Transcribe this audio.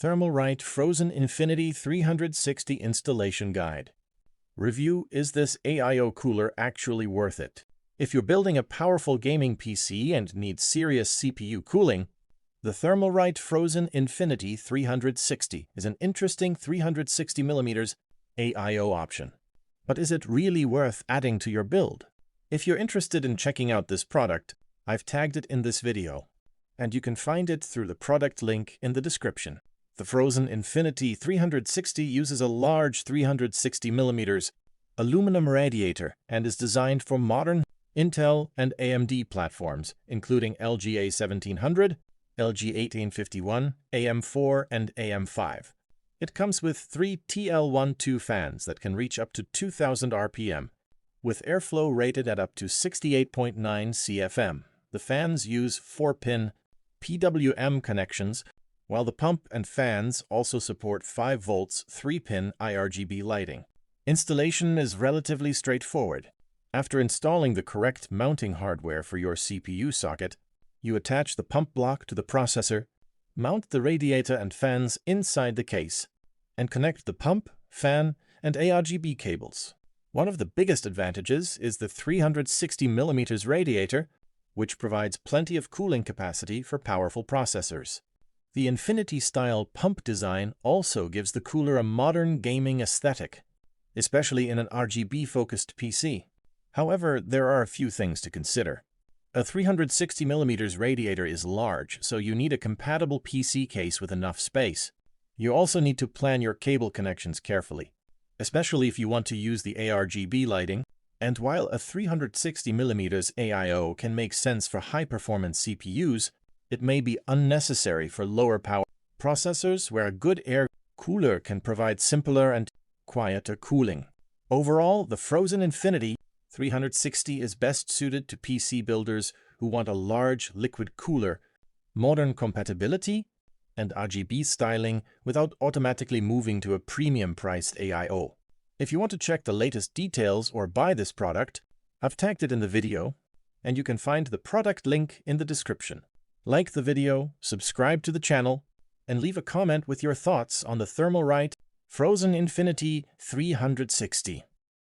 Thermalright Frozen Infinity 360 Installation Guide. Review: is this AIO cooler actually worth it? If you're building a powerful gaming PC and need serious CPU cooling, the Thermalright Frozen Infinity 360 is an interesting 360mm AIO option. But is it really worth adding to your build? If you're interested in checking out this product, I've tagged it in this video, and you can find it through the product link in the description. The Frozen Infinity 360 uses a large 360mm aluminum radiator and is designed for modern Intel and AMD platforms, including LG A1700, LG 1851, AM4, and AM5. It comes with 3 TL12 fans that can reach up to 2000 RPM, with airflow rated at up to 68.9 CFM. The fans use 4-pin PWM connections, while the pump and fans also support 5 volts 3-pin IRGB lighting. Installation is relatively straightforward. After installing the correct mounting hardware for your CPU socket, you attach the pump block to the processor, mount the radiator and fans inside the case, and connect the pump, fan, and ARGB cables. One of the biggest advantages is the 360mm radiator, which provides plenty of cooling capacity for powerful processors. The Infinity-style pump design also gives the cooler a modern gaming aesthetic, especially in an RGB-focused PC. However, there are a few things to consider. A 360mm radiator is large, so you need a compatible PC case with enough space. You also need to plan your cable connections carefully, especially if you want to use the ARGB lighting. And while a 360mm AIO can make sense for high-performance CPUs, it may be unnecessary for lower-power processors where a good air cooler can provide simpler and quieter cooling. Overall, the Frozen Infinity 360 is best suited to PC builders who want a large liquid cooler, modern compatibility, and RGB styling without automatically moving to a premium-priced AIO. If you want to check the latest details or buy this product, I've tagged it in the video, and you can find the product link in the description. Like the video, subscribe to the channel, and leave a comment with your thoughts on the Thermalright Frozen Infinity 360.